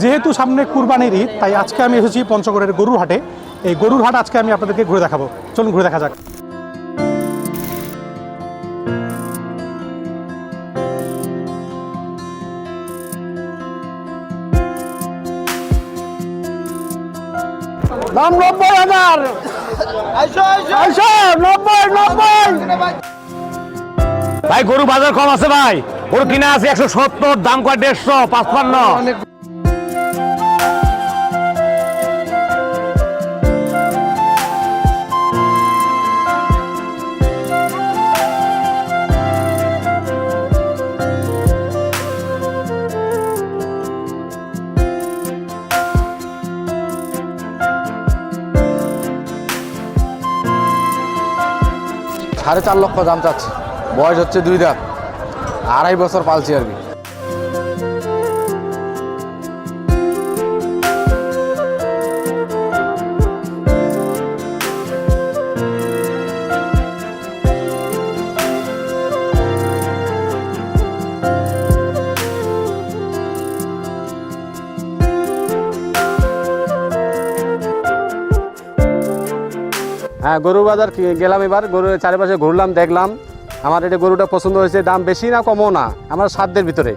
যেহেতু সামনে কুরবানির ঈদ, তাই আজকে আমি এসেছি পঞ্চগড়ের গরুর হাটে। এই গরুর হাট আজকে আমি আপনাদেরকে ঘুরে দেখাবো। চলুন ঘুরে দেখা যাক। দাম 90,000। 90। ভাই গরু বাজার কম আছে ভাই, গরু কিনা আছে 170, দাম কয় 150, 55। $4.5 লক্ষ দাম চাচ্ছি। বয়স হচ্ছে 2 দাঁত, 2.5 বছর পালছি আর কি। হ্যাঁ, গরুর বাজার গেলাম, এবার গরুর চারিপাশে ঘুরলাম, দেখলাম। আমার এটা গরুটা পছন্দ হয়েছে। দাম বেশি না কমও না, আমার সাধ্যের ভিতরে।